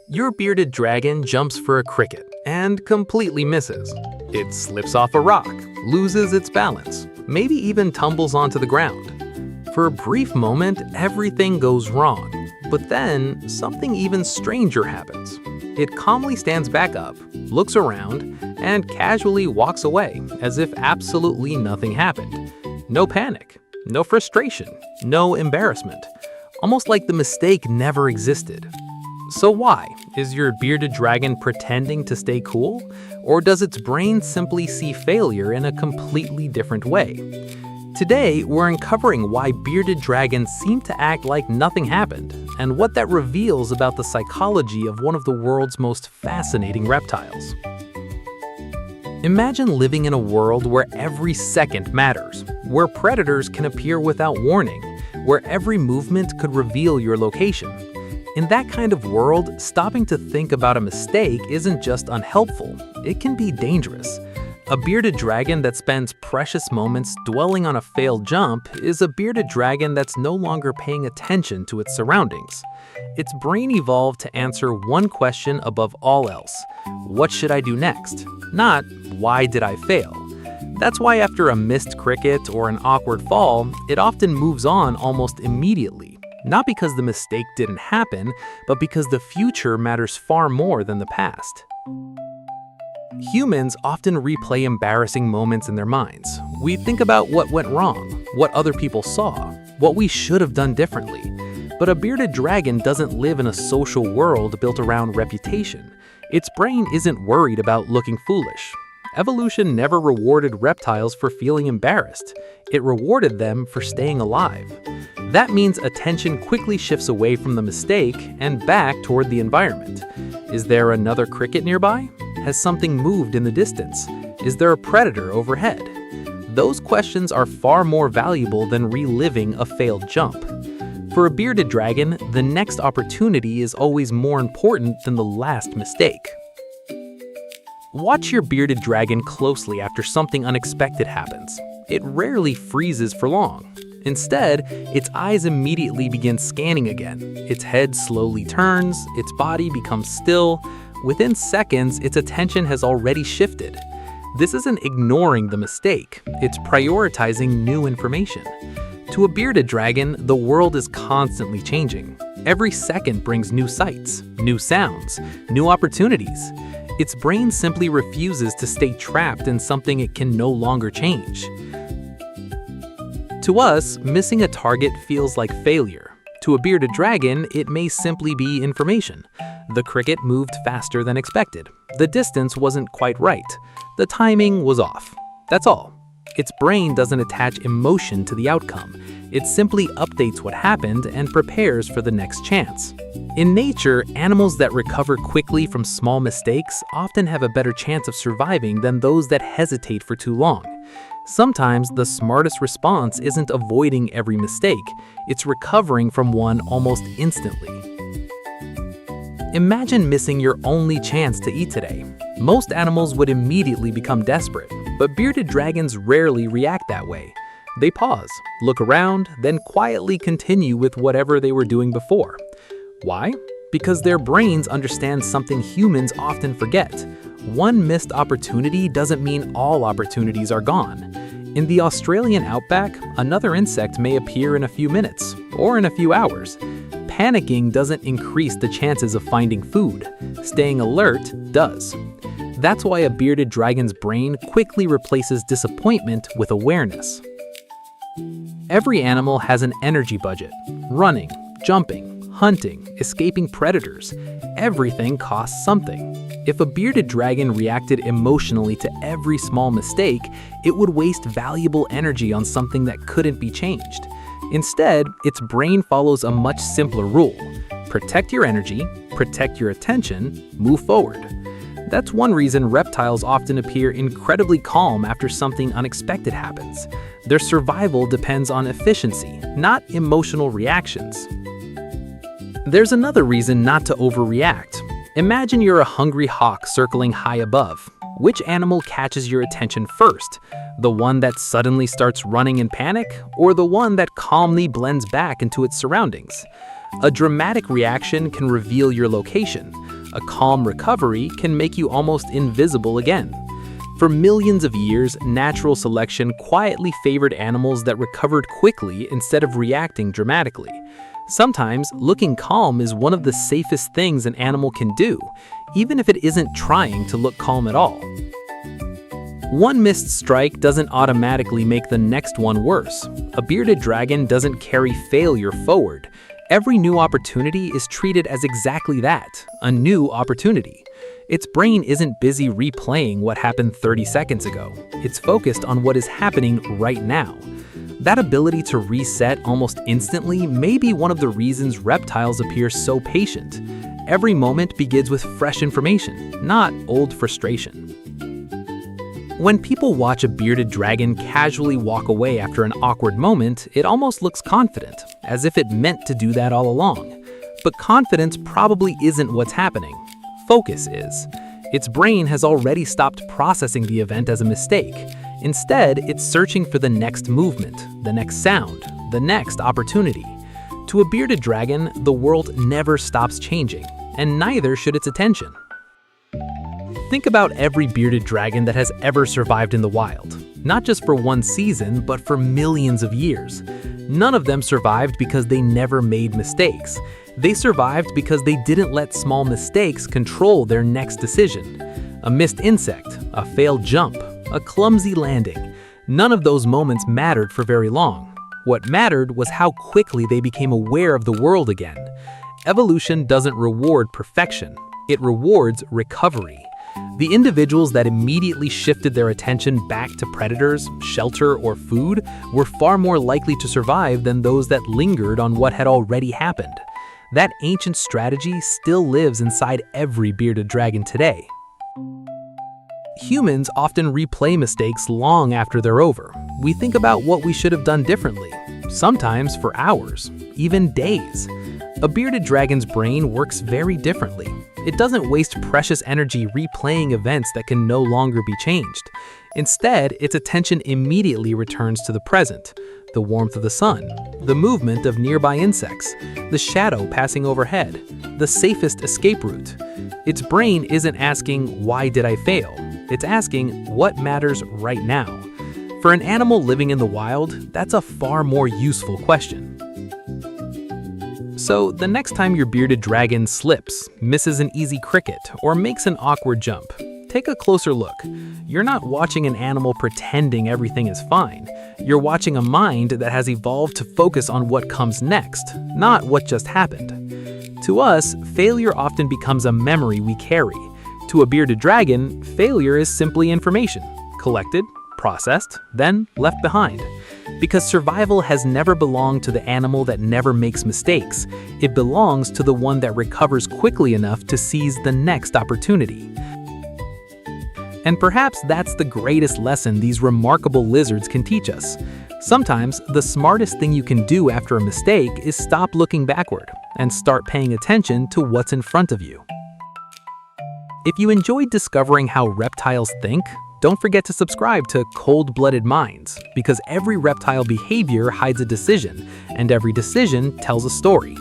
Your bearded dragon jumps for a cricket and completely misses. It slips off a rock, loses its balance, maybe even tumbles onto the ground. For a brief moment, everything goes wrong, but then something even stranger happens. It calmly stands back up, looks around, and casually walks away as if absolutely nothing happened. No panic, no frustration, no embarrassment. Almost like the mistake never existed. So why? Is your bearded dragon pretending to stay cool? Or does its brain simply see failure in a completely different way? Today, we're uncovering why bearded dragons seem to act like nothing happened, and what that reveals about the psychology of one of the world's most fascinating reptiles. Imagine living in a world where every second matters, where predators can appear without warning, where every movement could reveal your location. In that kind of world, stopping to think about a mistake isn't just unhelpful, it can be dangerous. A bearded dragon that spends precious moments dwelling on a failed jump is a bearded dragon that's no longer paying attention to its surroundings. Its brain evolved to answer one question above all else: what should I do next? Not, why did I fail? That's why after a missed cricket or an awkward fall, it often moves on almost immediately. Not because the mistake didn't happen, but because the future matters far more than the past. Humans often replay embarrassing moments in their minds. We think about what went wrong, what other people saw, what we should have done differently. But a bearded dragon doesn't live in a social world built around reputation. Its brain isn't worried about looking foolish. Evolution never rewarded reptiles for feeling embarrassed. It rewarded them for staying alive. That means attention quickly shifts away from the mistake and back toward the environment. Is there another cricket nearby? Has something moved in the distance? Is there a predator overhead? Those questions are far more valuable than reliving a failed jump. For a bearded dragon, the next opportunity is always more important than the last mistake. Watch your bearded dragon closely after something unexpected happens. It rarely freezes for long. Instead, its eyes immediately begin scanning again. Its head slowly turns, its body becomes still. Within seconds, its attention has already shifted. This isn't ignoring the mistake, it's prioritizing new information. To a bearded dragon, the world is constantly changing. Every second brings new sights, new sounds, new opportunities. Its brain simply refuses to stay trapped in something it can no longer change. To us, missing a target feels like failure. To a bearded dragon, it may simply be information. The cricket moved faster than expected. The distance wasn't quite right. The timing was off. That's all. Its brain doesn't attach emotion to the outcome. It simply updates what happened and prepares for the next chance. In nature, animals that recover quickly from small mistakes often have a better chance of surviving than those that hesitate for too long. Sometimes the smartest response isn't avoiding every mistake, it's recovering from one almost instantly. Imagine missing your only chance to eat today. Most animals would immediately become desperate, but bearded dragons rarely react that way. They pause, look around, then quietly continue with whatever they were doing before. Why? Because their brains understand something humans often forget. One missed opportunity doesn't mean all opportunities are gone. In the Australian outback, another insect may appear in a few minutes or in a few hours. Panicking doesn't increase the chances of finding food. Staying alert does. That's why a bearded dragon's brain quickly replaces disappointment with awareness. Every animal has an energy budget. Running, jumping, hunting, escaping predators. Everything costs something. If a bearded dragon reacted emotionally to every small mistake, it would waste valuable energy on something that couldn't be changed. Instead, its brain follows a much simpler rule. Protect your energy, protect your attention, move forward. That's one reason reptiles often appear incredibly calm after something unexpected happens. Their survival depends on efficiency, not emotional reactions. There's another reason not to overreact. Imagine you're a hungry hawk circling high above. Which animal catches your attention first? The one that suddenly starts running in panic, or the one that calmly blends back into its surroundings? A dramatic reaction can reveal your location. A calm recovery can make you almost invisible again. For millions of years, natural selection quietly favored animals that recovered quickly instead of reacting dramatically. Sometimes, looking calm is one of the safest things an animal can do, even if it isn't trying to look calm at all. One missed strike doesn't automatically make the next one worse. A bearded dragon doesn't carry failure forward. Every new opportunity is treated as exactly that, a new opportunity. Its brain isn't busy replaying what happened 30 seconds ago. It's focused on what is happening right now. That ability to reset almost instantly may be one of the reasons reptiles appear so patient. Every moment begins with fresh information, not old frustration. When people watch a bearded dragon casually walk away after an awkward moment, it almost looks confident, as if it meant to do that all along. But confidence probably isn't what's happening. Focus is. Its brain has already stopped processing the event as a mistake. Instead, it's searching for the next movement, the next sound, the next opportunity. To a bearded dragon, the world never stops changing, and neither should its attention. Think about every bearded dragon that has ever survived in the wild, not just for one season, but for millions of years. None of them survived because they never made mistakes. They survived because they didn't let small mistakes control their next decision. A missed insect, a failed jump, a clumsy landing. None of those moments mattered for very long. What mattered was how quickly they became aware of the world again. Evolution doesn't reward perfection, it rewards recovery. The individuals that immediately shifted their attention back to predators, shelter, or food were far more likely to survive than those that lingered on what had already happened. That ancient strategy still lives inside every bearded dragon today. Humans often replay mistakes long after they're over. We think about what we should have done differently, sometimes for hours, even days. A bearded dragon's brain works very differently. It doesn't waste precious energy replaying events that can no longer be changed. Instead, its attention immediately returns to the present, the warmth of the sun, the movement of nearby insects, the shadow passing overhead, the safest escape route. Its brain isn't asking, "Why did I fail?" It's asking, "What matters right now?" For an animal living in the wild, that's a far more useful question. So, the next time your bearded dragon slips, misses an easy cricket, or makes an awkward jump, take a closer look. You're not watching an animal pretending everything is fine. You're watching a mind that has evolved to focus on what comes next, not what just happened. To us, failure often becomes a memory we carry. To a bearded dragon, failure is simply information, collected, processed, then left behind. Because survival has never belonged to the animal that never makes mistakes. It belongs to the one that recovers quickly enough to seize the next opportunity. And perhaps that's the greatest lesson these remarkable lizards can teach us. Sometimes, the smartest thing you can do after a mistake is stop looking backward and start paying attention to what's in front of you. If you enjoyed discovering how reptiles think, don't forget to subscribe to Cold-Blooded Minds, because every reptile behavior hides a decision, and every decision tells a story.